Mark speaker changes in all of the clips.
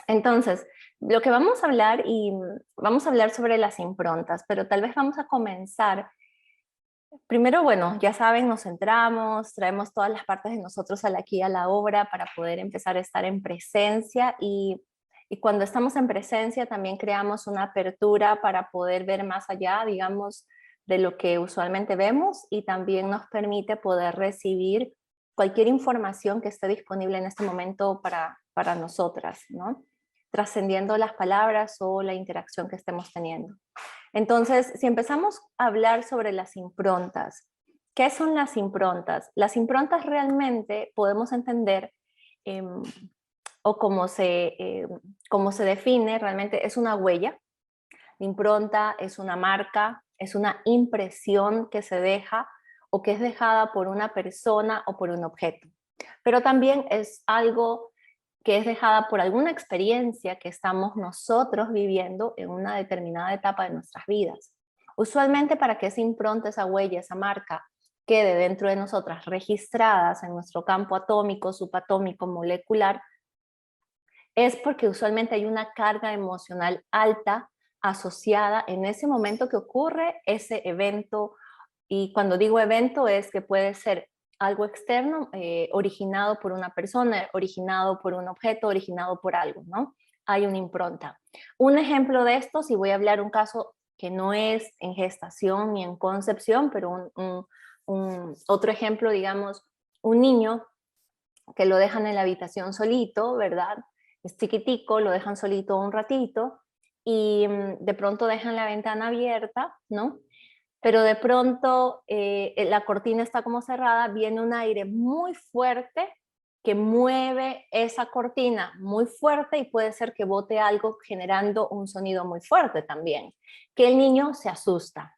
Speaker 1: Entonces, lo que vamos a hablar, y vamos a hablar sobre las improntas, pero tal vez vamos a comenzar. Primero, bueno, ya saben, nos centramos, traemos todas las partes de nosotros aquí a la obra para poder empezar a estar en presencia y cuando estamos en presencia también creamos una apertura para poder ver más allá, digamos, de lo que usualmente vemos y también nos permite poder recibir cualquier información que esté disponible en este momento para nosotras, ¿no? Trascendiendo las palabras o la interacción que estemos teniendo. Entonces, si empezamos a hablar sobre las improntas, ¿qué son las improntas? Las improntas realmente podemos entender, eh, o como se define, realmente es una huella. La impronta es una marca, es una impresión que se deja o que es dejada por una persona o por un objeto. Pero también es algo que es dejada por alguna experiencia que estamos nosotros viviendo en una determinada etapa de nuestras vidas. Usualmente para que esa impronta, esa huella, esa marca quede dentro de nosotras registradas en nuestro campo atómico, subatómico, molecular, es porque usualmente hay una carga emocional alta asociada en ese momento que ocurre ese evento. Y cuando digo evento es que puede ser algo externo, originado por una persona, originado por un objeto, originado por algo, ¿no? Hay una impronta. Un ejemplo de esto, si voy a hablar un caso que no es en gestación ni en concepción, pero otro ejemplo, digamos, un niño que lo dejan en la habitación solito, ¿verdad? Es chiquitico, lo dejan solito un ratito y de pronto dejan la ventana abierta, ¿no? Pero de pronto la cortina está como cerrada, viene un aire muy fuerte que mueve esa cortina muy fuerte y puede ser que bote algo generando un sonido muy fuerte también, que el niño se asusta.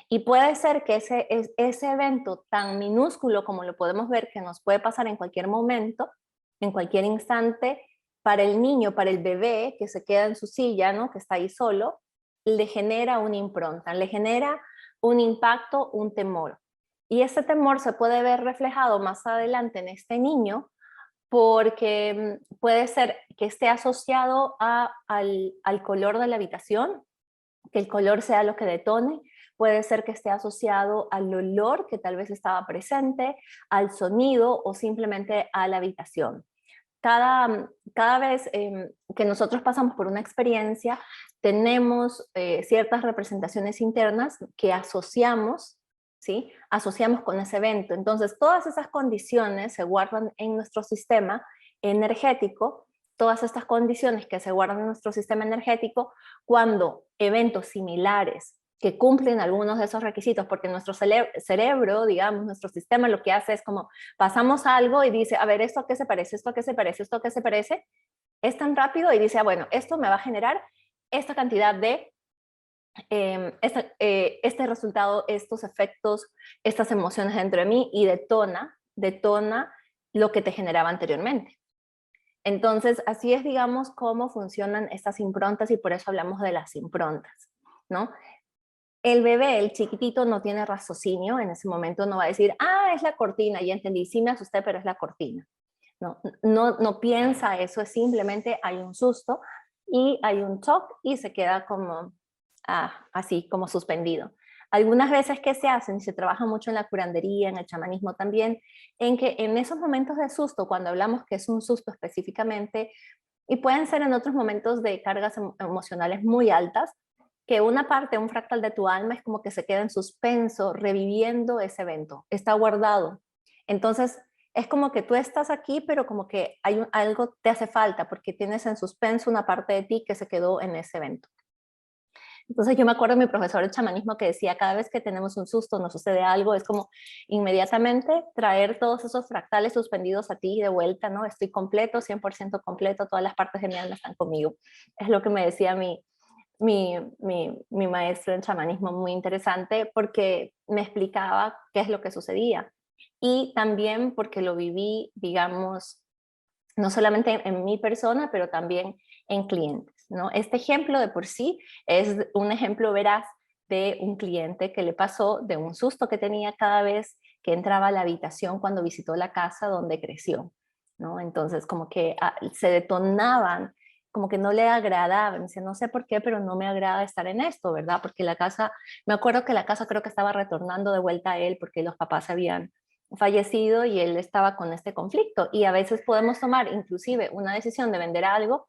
Speaker 1: Y puede ser que ese evento tan minúsculo como lo podemos ver, que nos puede pasar en cualquier momento, en cualquier instante, para el niño, para el bebé que se queda en su silla, ¿no? Que está ahí solo, le genera una impronta, le genera un impacto, un temor. Y ese temor se puede ver reflejado más adelante en este niño porque puede ser que esté asociado al color de la habitación, que el color sea lo que detone, puede ser que esté asociado al olor que tal vez estaba presente, al sonido o simplemente a la habitación. Cada vez que nosotros pasamos por una experiencia, tenemos ciertas representaciones internas que asociamos, ¿sí? Asociamos con ese evento. Entonces, todas esas condiciones se guardan en nuestro sistema energético, todas estas condiciones que se guardan en nuestro sistema energético cuando eventos similares que cumplen algunos de esos requisitos, porque nuestro cerebro, digamos, nuestro sistema lo que hace es como pasamos algo y dice, a ver, ¿esto a qué se parece? ¿Esto a qué se parece? ¿Esto a qué se parece? Es tan rápido y dice, ah, bueno, esto me va a generar esta cantidad de, este resultado, estos efectos, estas emociones dentro de mí y detona lo que te generaba anteriormente. Entonces, así es, digamos, cómo funcionan estas improntas y por eso hablamos de las improntas, ¿no? El bebé, el chiquitito, no tiene raciocinio, en ese momento no va a decir, ah, es la cortina, ya entendí, sí me asusté, pero es la cortina. No piensa eso, es simplemente hay un susto y hay un shock y se queda como así, como suspendido. Algunas veces que se hacen, y se trabaja mucho en la curandería, en el chamanismo también, en que en esos momentos de susto, cuando hablamos que es un susto específicamente, y pueden ser en otros momentos de cargas emocionales muy altas, que una parte, un fractal de tu alma es como que se queda en suspenso, reviviendo ese evento, está guardado. Entonces, es como que tú estás aquí, pero como que algo te hace falta, porque tienes en suspenso una parte de ti que se quedó en ese evento. Entonces yo me acuerdo de mi profesor de chamanismo que decía, cada vez que tenemos un susto, nos sucede algo, es como inmediatamente traer todos esos fractales suspendidos a ti de vuelta, ¿no? Estoy completo, 100% completo, todas las partes de mi alma están conmigo. Es lo que me decía mi maestro en chamanismo, muy interesante, porque me explicaba qué es lo que sucedía. Y también porque lo viví, digamos, no solamente en mi persona, pero también en clientes, ¿no? Este ejemplo de por sí es un ejemplo veraz de un cliente que le pasó de un susto que tenía cada vez que entraba a la habitación cuando visitó la casa donde creció, ¿no? Entonces como que se detonaban como que no le agradaba, me decía, no sé por qué, pero no me agrada estar en esto, ¿verdad? Porque la casa, me acuerdo que la casa creo que estaba retornando de vuelta a él porque los papás habían fallecido y él estaba con este conflicto. Y a veces podemos tomar inclusive una decisión de vender algo,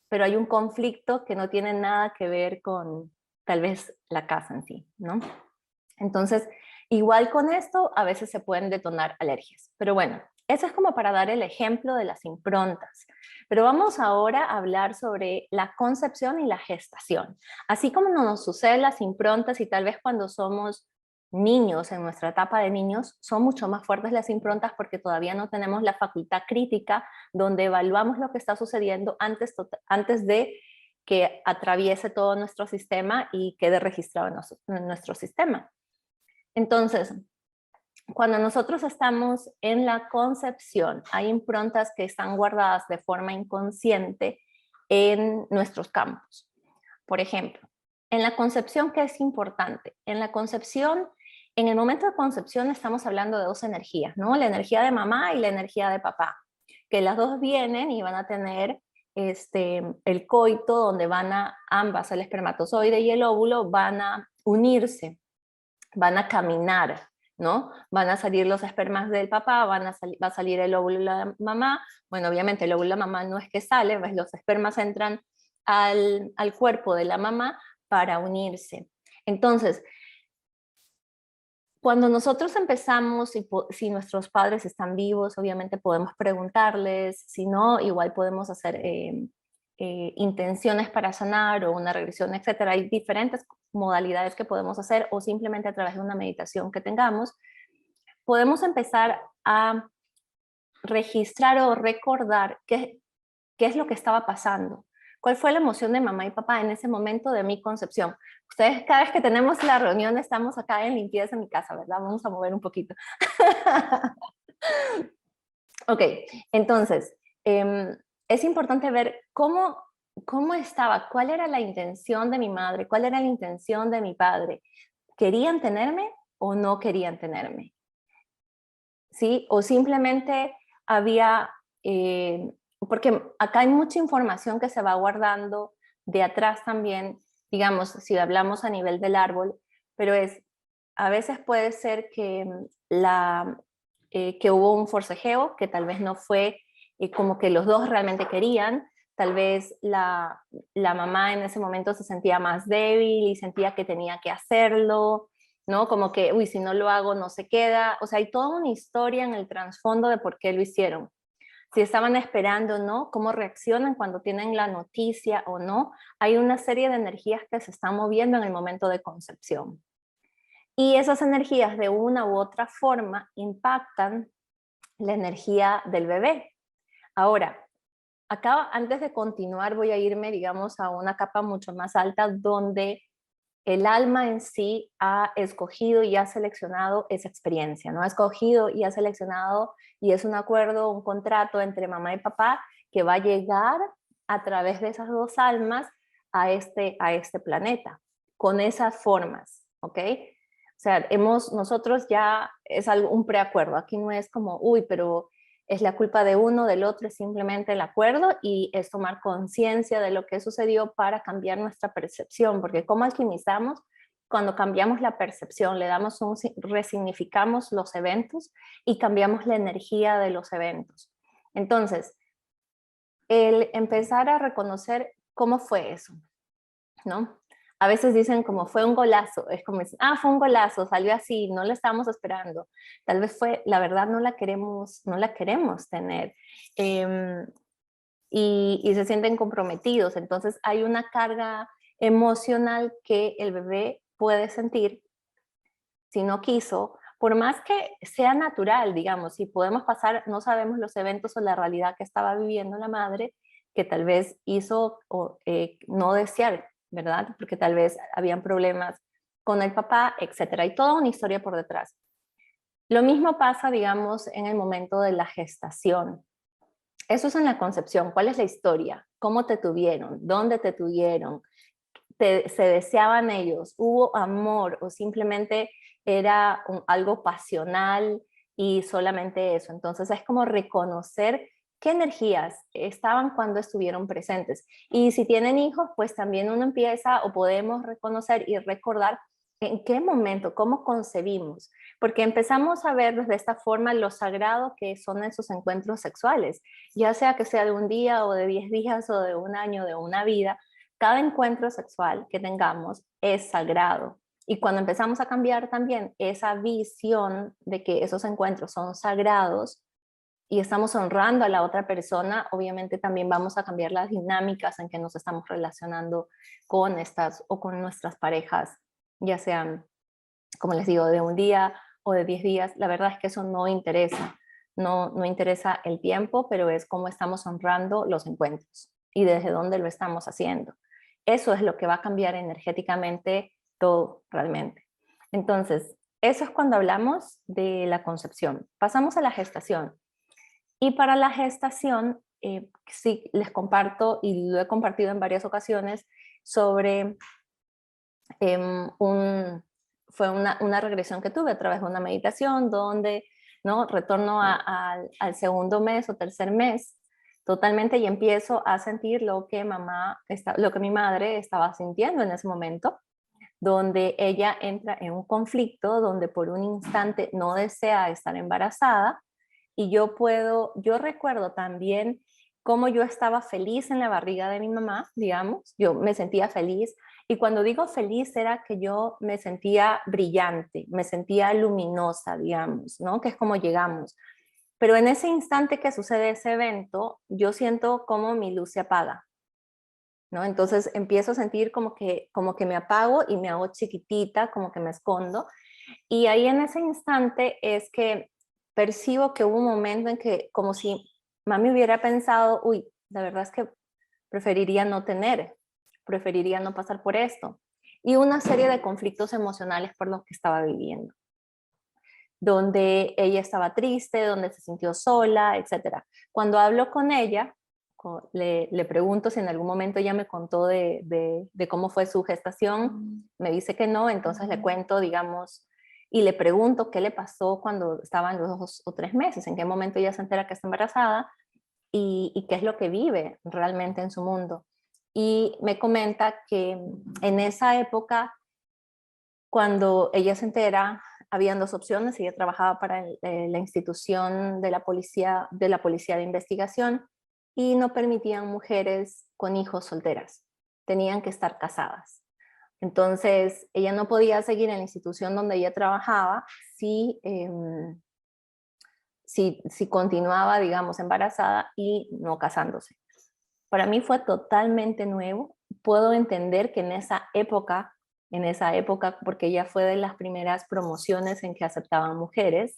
Speaker 1: pero hay un conflicto que no tiene nada que ver con tal vez la casa en sí, ¿no? Entonces, igual con esto, a veces se pueden detonar alergias. Pero bueno, eso es como para dar el ejemplo de las improntas. Pero vamos ahora a hablar sobre la concepción y la gestación. Así como nos suceden las improntas y tal vez cuando somos niños, en nuestra etapa de niños, son mucho más fuertes las improntas porque todavía no tenemos la facultad crítica donde evaluamos lo que está sucediendo antes de que atraviese todo nuestro sistema y quede registrado en nuestro sistema. Entonces, cuando nosotros estamos en la concepción, hay improntas que están guardadas de forma inconsciente en nuestros campos. Por ejemplo, en la concepción, ¿qué es importante? En la concepción, en el momento de concepción estamos hablando de dos energías, ¿no? La energía de mamá y la energía de papá, que las dos vienen y van a tener el coito donde van a ambas, el espermatozoide y el óvulo, van a unirse, van a caminar, ¿no? Van a salir los espermas del papá, va a salir el óvulo de la mamá. Bueno, obviamente el óvulo de la mamá no es que sale, ¿ves? Los espermas entran al cuerpo de la mamá para unirse. Entonces, cuando nosotros empezamos, si nuestros padres están vivos, obviamente podemos preguntarles, si no, igual podemos hacer intenciones para sanar o una regresión, etcétera. Hay diferentes modalidades que podemos hacer o simplemente a través de una meditación que tengamos. Podemos empezar a registrar o recordar qué es lo que estaba pasando. ¿Cuál fue la emoción de mamá y papá en ese momento de mi concepción? Ustedes, cada vez que tenemos la reunión, estamos acá en limpieza en mi casa, ¿verdad? Vamos a mover un poquito. Ok, entonces, es importante ver cómo estaba, cuál era la intención de mi madre, cuál era la intención de mi padre. ¿Querían tenerme o no querían tenerme? ¿Sí? O simplemente había, porque acá hay mucha información que se va guardando de atrás también, digamos, si hablamos a nivel del árbol, pero a veces puede ser que, que hubo un forcejeo, que tal vez no fue como que los dos realmente querían, tal vez la mamá en ese momento se sentía más débil y sentía que tenía que hacerlo, ¿no? Como que, uy, si no lo hago no se queda. O sea, hay toda una historia en el trasfondo de por qué lo hicieron. Si estaban esperando o no, cómo reaccionan cuando tienen la noticia o no. Hay una serie de energías que se están moviendo en el momento de concepción. Y esas energías de una u otra forma impactan la energía del bebé. Ahora, acá antes de continuar voy a irme, digamos, a una capa mucho más alta donde el alma en sí ha escogido y ha seleccionado esa experiencia, ¿no? Ha escogido y ha seleccionado y es un acuerdo, un contrato entre mamá y papá que va a llegar a través de esas dos almas a este planeta, con esas formas, ¿ok? O sea, nosotros ya es algo, un preacuerdo, aquí no es como, uy, pero es la culpa de uno, del otro, es simplemente el acuerdo y es tomar conciencia de lo que sucedió para cambiar nuestra percepción, porque ¿cómo alquimizamos? Cuando cambiamos la percepción, resignificamos los eventos y cambiamos la energía de los eventos. Entonces, el empezar a reconocer cómo fue eso, ¿no? A veces dicen como fue un golazo, es como, fue un golazo, salió así, no la estábamos esperando. Tal vez la verdad no la queremos tener. Y se sienten comprometidos. Entonces hay una carga emocional que el bebé puede sentir si no quiso, por más que sea natural, digamos, si podemos pasar, no sabemos los eventos o la realidad que estaba viviendo la madre, que tal vez hizo no desear, ¿verdad? Porque tal vez habían problemas con el papá, etcétera. Hay toda una historia por detrás. Lo mismo pasa, digamos, en el momento de la gestación. Eso es en la concepción. ¿Cuál es la historia? ¿Cómo te tuvieron? ¿Dónde te tuvieron? ¿Se deseaban ellos? ¿Hubo amor o simplemente era algo pasional y solamente eso? Entonces es como reconocer qué energías estaban cuando estuvieron presentes. Y si tienen hijos, pues también uno empieza o podemos reconocer y recordar en qué momento, cómo concebimos, porque empezamos a ver desde esta forma lo sagrado que son esos encuentros sexuales, ya sea que sea de un día o de 10 días o de un año, de una vida, cada encuentro sexual que tengamos es sagrado. Y cuando empezamos a cambiar también esa visión de que esos encuentros son sagrados, y estamos honrando a la otra persona, obviamente también vamos a cambiar las dinámicas en que nos estamos relacionando con estas o con nuestras parejas, ya sean, como les digo, de un día o de 10 días. La verdad es que eso no interesa, no interesa el tiempo, pero es cómo estamos honrando los encuentros y desde dónde lo estamos haciendo. Eso es lo que va a cambiar energéticamente todo realmente. Entonces, eso es cuando hablamos de la concepción. Pasamos a la gestación. Y para la gestación, sí les comparto, y lo he compartido en varias ocasiones, sobre em, un, fue una regresión que tuve a través de una meditación donde, ¿no? Retorno al segundo mes o tercer mes totalmente y empiezo a sentir lo que mi madre estaba sintiendo en ese momento, donde ella entra en un conflicto donde por un instante no desea estar embarazada y yo recuerdo también cómo yo estaba feliz en la barriga de mi mamá, digamos, yo me sentía feliz y cuando digo feliz era que yo me sentía brillante, me sentía luminosa, digamos, ¿no? Que es como llegamos. Pero en ese instante que sucede ese evento, yo siento como mi luz se apaga, ¿no? Entonces empiezo a sentir como que me apago y me hago chiquitita, como que me escondo. Y ahí en ese instante es que percibo que hubo un momento en que, como si mami hubiera pensado, uy, la verdad es que preferiría no tener, preferiría no pasar por esto. Y una serie de conflictos emocionales por los que estaba viviendo, donde ella estaba triste, donde se sintió sola, etcétera. Cuando hablo con ella, le pregunto si en algún momento ella me contó de cómo fue su gestación, me dice que no, entonces le cuento, digamos, y le pregunto qué le pasó cuando estaban los 2 o 3 meses, en qué momento ella se entera que está embarazada y qué es lo que vive realmente en su mundo. Y me comenta que en esa época, cuando ella se entera, habían dos opciones. Ella trabajaba para la institución de la policía de investigación y no permitían mujeres con hijos solteras. Tenían que estar casadas. Entonces, ella no podía seguir en la institución donde ella trabajaba si continuaba, digamos, embarazada y no casándose. Para mí fue totalmente nuevo. Puedo entender que en esa época, porque ella fue de las primeras promociones en que aceptaban mujeres,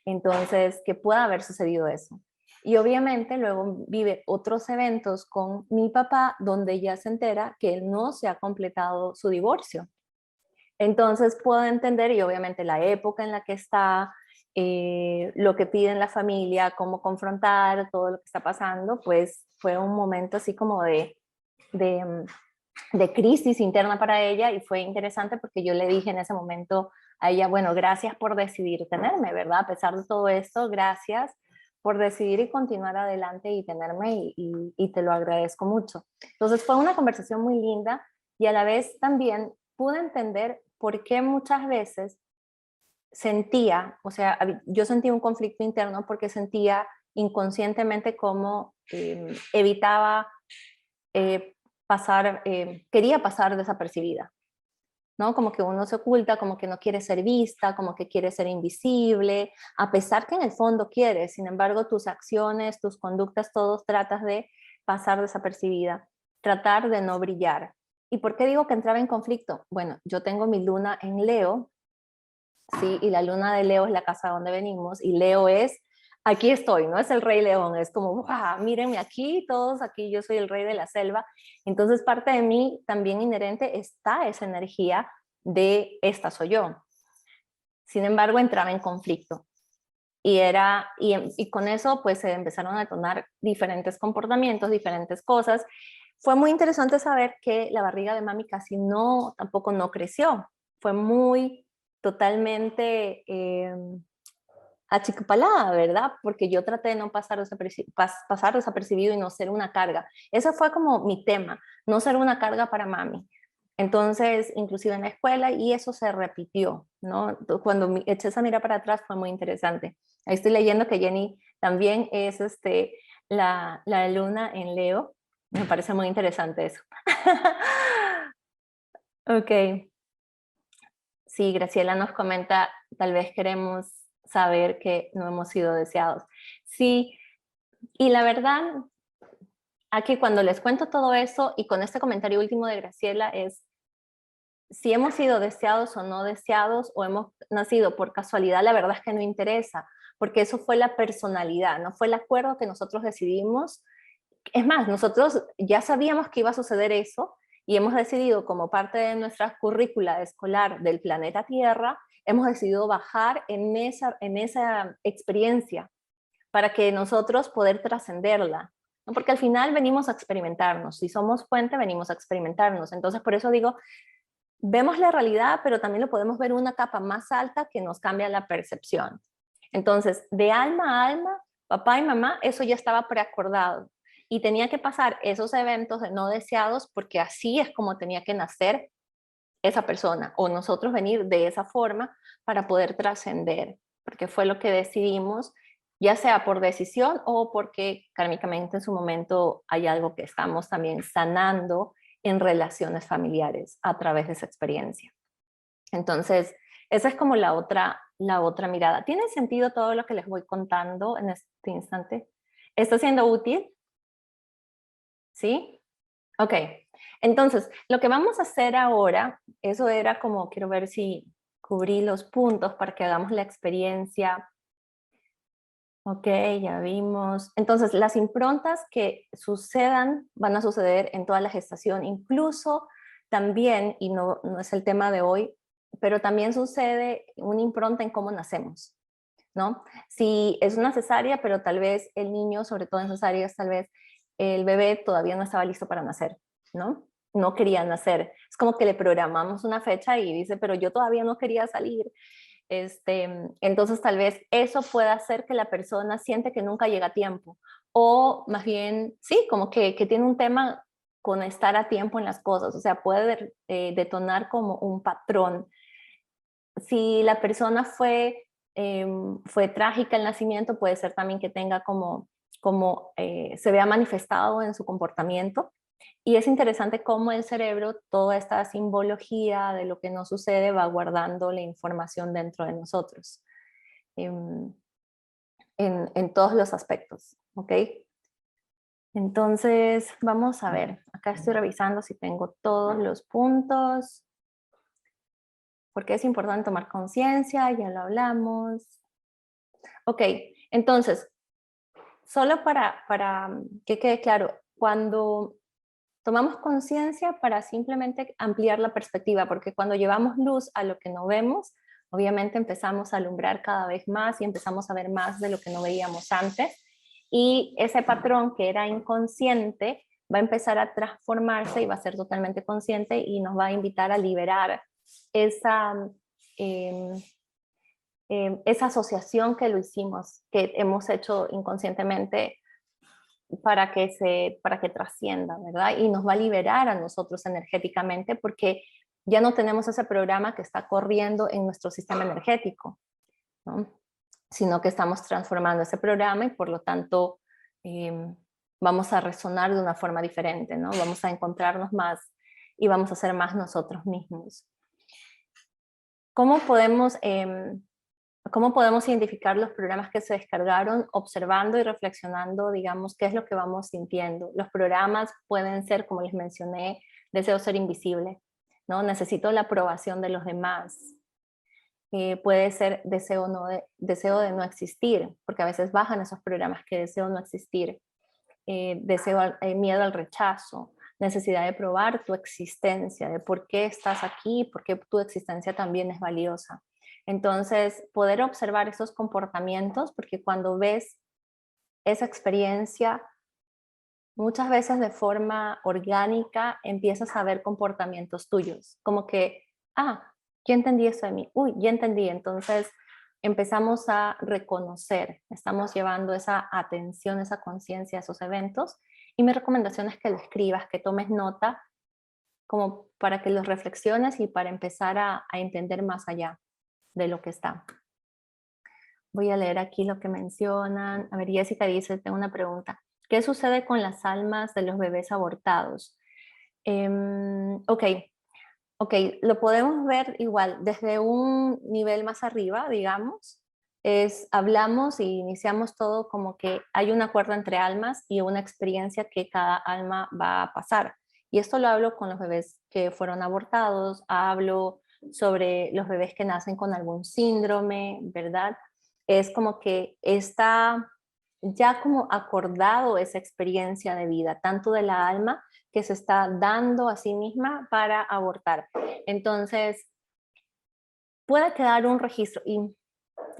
Speaker 1: entonces que pueda haber sucedido eso. Y obviamente luego vive otros eventos con mi papá donde ella se entera que él no se ha completado su divorcio. Entonces puedo entender, y obviamente la época en la que está, lo que piden la familia, cómo confrontar todo lo que está pasando, pues fue un momento así como de, de crisis interna para ella y fue interesante porque yo le dije en ese momento a ella, bueno, gracias por decidir tenerme, ¿verdad? A pesar de todo esto, gracias por decidir y continuar adelante y tenerme y te lo agradezco mucho. Entonces fue una conversación muy linda y a la vez también pude entender por qué muchas veces sentía, o sea, yo sentía un conflicto interno porque sentía inconscientemente cómo evitaba quería pasar desapercibida, ¿no? Como que uno se oculta, como que no quiere ser vista, como que quiere ser invisible, a pesar que en el fondo quiere, sin embargo, tus acciones, tus conductas, todos tratas de pasar desapercibida, tratar de no brillar. ¿Y por qué digo que entraba en conflicto? Bueno, yo tengo mi luna en Leo, ¿sí? Y la luna de Leo es la casa donde venimos, y Leo es, aquí estoy, ¿no? Es el rey león, es como, ¡wow! Mírenme aquí, todos aquí, yo soy el rey de la selva. Entonces parte de mí también inherente está esa energía de esta soy yo. Sin embargo, entraba en conflicto. Y con eso pues se empezaron a detonar diferentes comportamientos, diferentes cosas. Fue muy interesante saber que la barriga de mami casi tampoco no creció. Fue muy totalmente achicopalada, ¿verdad? Porque yo traté de no pasar desapercibido y no ser una carga. Ese fue como mi tema, no ser una carga para mami. Entonces, inclusive en la escuela, y eso se repitió, ¿no? Cuando eché esa mira para atrás fue muy interesante. Ahí estoy leyendo que Jenny también es la luna en Leo. Me parece muy interesante eso. Ok. Sí, Graciela nos comenta, tal vez queremos saber que no hemos sido deseados. Sí, y la verdad, aquí cuando les cuento todo eso y con este comentario último de Graciela es, si hemos sido deseados o no deseados o hemos nacido por casualidad, la verdad es que no interesa, porque eso fue la personalidad, no fue el acuerdo que nosotros decidimos. Es más, nosotros ya sabíamos que iba a suceder eso y hemos decidido como parte de nuestra currícula escolar del planeta Tierra, hemos decidido bajar en esa experiencia para que nosotros poder trascenderla, ¿no? Porque al final venimos a experimentarnos, si somos fuente venimos a experimentarnos, entonces por eso digo, vemos la realidad, pero también lo podemos ver una capa más alta que nos cambia la percepción. Entonces, de alma a alma, papá y mamá, eso ya estaba preacordado. Y tenía que pasar esos eventos de no deseados porque así es como tenía que nacer esa persona o nosotros venir de esa forma para poder trascender, porque fue lo que decidimos, ya sea por decisión o porque kármicamente en su momento hay algo que estamos también sanando en relaciones familiares a través de esa experiencia. Entonces, esa es como la otra mirada. ¿Tiene sentido todo lo que les voy contando en este instante? ¿Está siendo útil? ¿Sí? Ok. Entonces, lo que vamos a hacer ahora, eso era como, quiero ver si cubrí los puntos para que hagamos la experiencia. Ok, ya vimos. Entonces, las improntas que sucedan van a suceder en toda la gestación, incluso también, y no es el tema de hoy, pero también sucede una impronta en cómo nacemos, ¿no? Si es una cesárea, pero tal vez el niño, sobre todo en cesáreas, tal vez el bebé todavía no estaba listo para nacer, ¿no? No quería nacer. Es como que le programamos una fecha y dice, pero yo todavía no quería salir. Entonces tal vez eso pueda hacer que la persona siente que nunca llega a tiempo. O más bien, sí, como que tiene un tema con estar a tiempo en las cosas. O sea, puede detonar como un patrón. Si la persona fue trágica el nacimiento, puede ser también que tenga como se vea manifestado en su comportamiento. Y es interesante cómo el cerebro, toda esta simbología de lo que nos sucede, va guardando la información dentro de nosotros, en, en todos los aspectos, ¿ok? Entonces, vamos a ver, acá estoy revisando si tengo todos los puntos, porque es importante tomar conciencia, ya lo hablamos. Ok, entonces, solo para que quede claro, cuando tomamos conciencia para simplemente ampliar la perspectiva, porque cuando llevamos luz a lo que no vemos, obviamente empezamos a alumbrar cada vez más y empezamos a ver más de lo que no veíamos antes. Y ese patrón que era inconsciente va a empezar a transformarse y va a ser totalmente consciente y nos va a invitar a liberar esa, eh, esa asociación que lo hicimos, que hemos hecho inconscientemente para que trascienda, ¿verdad? Y nos va a liberar a nosotros energéticamente porque ya no tenemos ese programa que está corriendo en nuestro sistema energético, ¿no? Sino que estamos transformando ese programa y por lo tanto vamos a resonar de una forma diferente, ¿no? Vamos a encontrarnos más y vamos a ser más nosotros mismos. ¿Cómo podemos ¿Cómo podemos identificar los programas que se descargaron? Observando y reflexionando, digamos, qué es lo que vamos sintiendo. Los programas pueden ser, como les mencioné, deseo ser invisible, ¿no? Necesito la aprobación de los demás. Puede ser deseo de no existir, porque a veces bajan esos programas que deseo no existir. Miedo al rechazo, necesidad de probar tu existencia, de por qué estás aquí, por qué tu existencia también es valiosa. Entonces, poder observar esos comportamientos, porque cuando ves esa experiencia, muchas veces de forma orgánica empiezas a ver comportamientos tuyos, como que, ah, ya entendí eso de mí, uy, ya entendí, entonces empezamos a reconocer, estamos llevando esa atención, esa conciencia a esos eventos. Y mi recomendación es que lo escribas, que tomes nota, como para que los reflexiones y para empezar a entender más allá de lo que está. Voy a leer aquí lo que mencionan. A ver, Jessica dice, tengo una pregunta. ¿Qué sucede con las almas de los bebés abortados? Ok, ok, lo podemos ver igual desde un nivel más arriba, digamos. Hablamos y iniciamos todo como que hay un acuerdo entre almas y una experiencia que cada alma va a pasar. Y esto lo hablo con los bebés que fueron abortados, hablo sobre los bebés que nacen con algún síndrome, ¿verdad? Es como que está ya como acordado esa experiencia de vida, tanto de la alma que se está dando a sí misma para abortar. Entonces, puede quedar un registro, y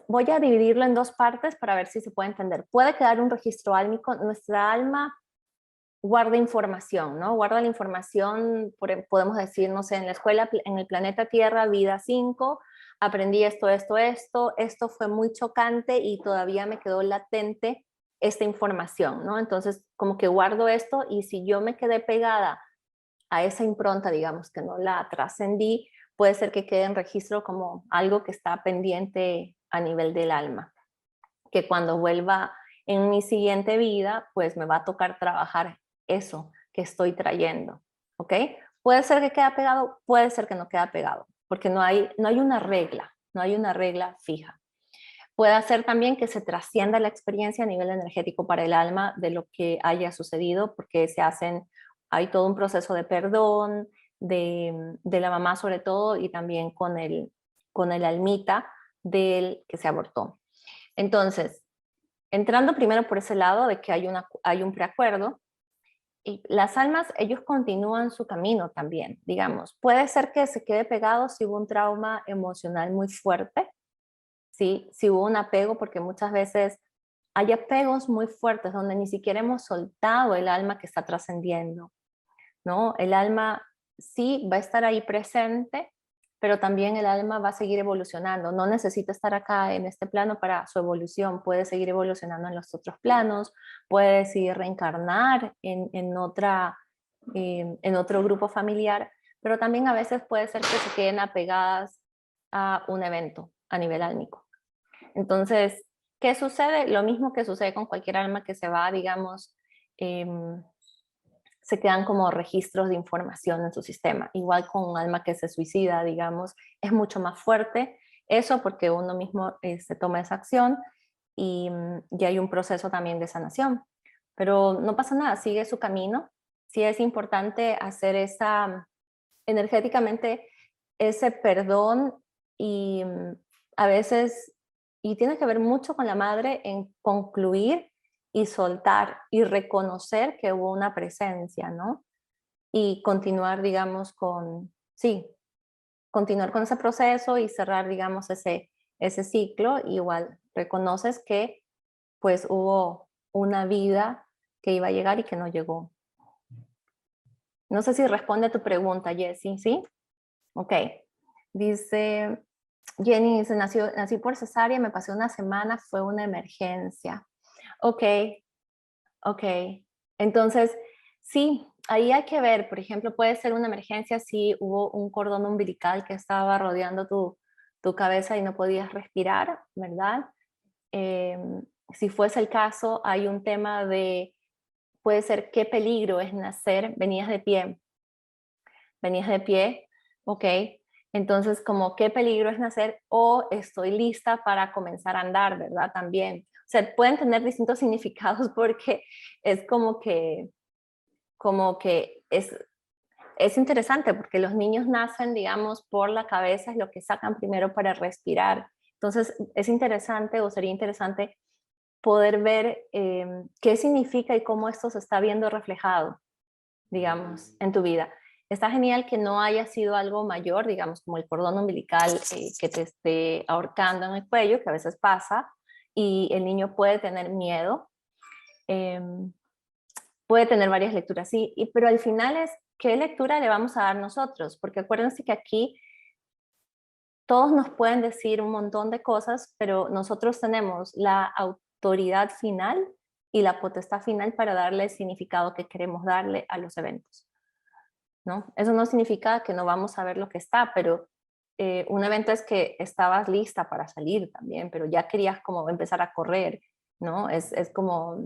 Speaker 1: voy a dividirlo en dos partes para ver si se puede entender. Puede quedar un registro álmico, nuestra alma guarda información, ¿no? Guarda la información, podemos decir, no sé, en la escuela, en el planeta Tierra, vida 5, aprendí esto fue muy chocante y todavía me quedó latente esta información, ¿no? Entonces, como que guardo esto y si yo me quedé pegada a esa impronta, digamos, que no la trascendí, puede ser que quede en registro como algo que está pendiente a nivel del alma, que cuando vuelva en mi siguiente vida, pues me va a tocar trabajar eso que estoy trayendo, ¿ok? Puede ser que quede pegado, puede ser que no quede pegado, porque no hay una regla, no hay una regla fija. Puede ser también que se trascienda la experiencia a nivel energético para el alma de lo que haya sucedido, porque hay todo un proceso de perdón, de la mamá sobre todo, y también con el almita del que se abortó. Entonces, entrando primero por ese lado de que hay un preacuerdo, y las almas, ellos continúan su camino también, digamos. Puede ser que se quede pegado si hubo un trauma emocional muy fuerte, ¿sí? Si hubo un apego, porque muchas veces hay apegos muy fuertes donde ni siquiera hemos soltado el alma que está trascendiendo, ¿no? El alma sí va a estar ahí presente, pero también el alma va a seguir evolucionando. No necesita estar acá en este plano para su evolución, puede seguir evolucionando en los otros planos, puede decidir reencarnar en otro grupo familiar, pero también a veces puede ser que se queden apegadas a un evento a nivel álmico. Entonces, ¿qué sucede? Lo mismo que sucede con cualquier alma que se va, digamos, se quedan como registros de información en su sistema. Igual con un alma que se suicida, digamos, es mucho más fuerte eso porque uno mismo se toma esa acción y hay un proceso también de sanación. Pero no pasa nada, sigue su camino. Sí es importante hacer energéticamente ese perdón y a veces, y tiene que ver mucho con la madre en concluir y soltar y reconocer que hubo una presencia, ¿no? Y continuar, digamos, sí, continuar con ese proceso y cerrar, digamos, ese ciclo. Igual reconoces que pues hubo una vida que iba a llegar y que no llegó. No sé si responde a tu pregunta, Jessie, ¿sí? Ok. Dice, Jenny, dice, nací por cesárea, me pasé una semana, fue una emergencia. Ok, ok. Entonces, sí, ahí hay que ver, por ejemplo, puede ser una emergencia si hubo un cordón umbilical que estaba rodeando tu cabeza y no podías respirar, ¿verdad? Eh, si fuese el caso, hay un tema puede ser qué peligro es nacer, venías de pie, ok. Entonces, como qué peligro es nacer o estoy lista para comenzar a andar, ¿verdad? También. O sea, pueden tener distintos significados porque es como que es interesante porque los niños nacen, digamos, por la cabeza, es lo que sacan primero para respirar. Entonces, es interesante o sería interesante poder ver qué significa y cómo esto se está viendo reflejado, digamos, en tu vida. Está genial que no haya sido algo mayor, digamos, como el cordón umbilical que te esté ahorcando en el cuello, que a veces pasa, y el niño puede tener miedo, eh, puede tener varias lecturas, sí, pero al final es qué lectura le vamos a dar nosotros, porque acuérdense que aquí todos nos pueden decir un montón de cosas, pero nosotros tenemos la autoridad final y la potestad final para darle el significado que queremos darle a los eventos, ¿no? Eso no significa que no vamos a ver lo que está, pero un evento es que estabas lista para salir también, pero ya querías como empezar a correr, ¿no? Es como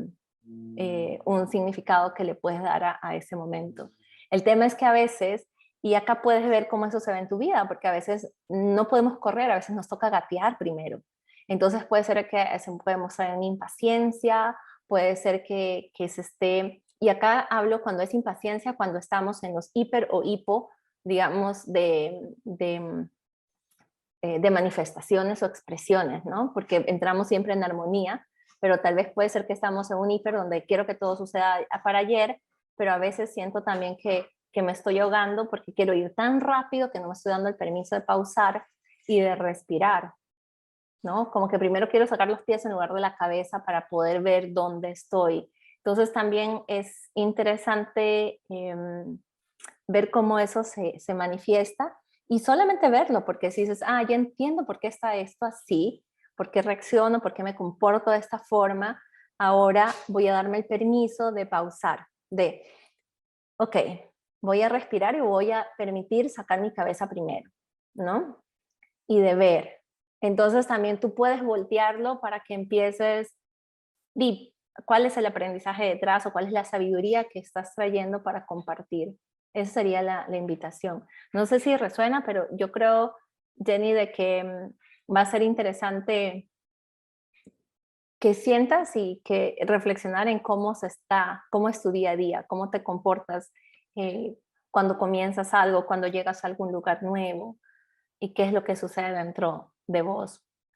Speaker 1: un significado que le puedes dar a ese momento. El tema es que a veces, y acá puedes ver cómo eso se ve en tu vida, porque a veces no podemos correr, a veces nos toca gatear primero. Entonces puede ser que se puede mostrar en impaciencia, puede ser que se esté, y acá hablo cuando es impaciencia, cuando estamos en los hiper o hipo, digamos, de manifestaciones o expresiones, ¿no? Porque entramos siempre en armonía, pero tal vez puede ser que estamos en un hiper donde quiero que todo suceda para ayer, pero a veces siento también que me estoy ahogando porque quiero ir tan rápido que no me estoy dando el permiso de pausar y de respirar, ¿no? Como que primero quiero sacar los pies en lugar de la cabeza para poder ver dónde estoy. Entonces también es interesante ver cómo eso se manifiesta y solamente verlo, porque si dices, ah, ya entiendo por qué está esto así, por qué reacciono, por qué me comporto de esta forma, ahora voy a darme el permiso de pausar, de, ok, voy a respirar y voy a permitir sacar mi cabeza primero, ¿no? Y de ver. Entonces también tú puedes voltearlo para que empieces, di, cuál es el aprendizaje detrás o cuál es la sabiduría que estás trayendo para compartir. Esa sería la invitación. No sé si resuena, pero yo creo, Jenny, de que va a ser interesante que sientas y que reflexionar en cómo se está, cómo es tu día a día, cómo te comportas eh, cuando comienzas algo, cuando llegas a algún lugar nuevo y qué es lo que sucede dentro de vos.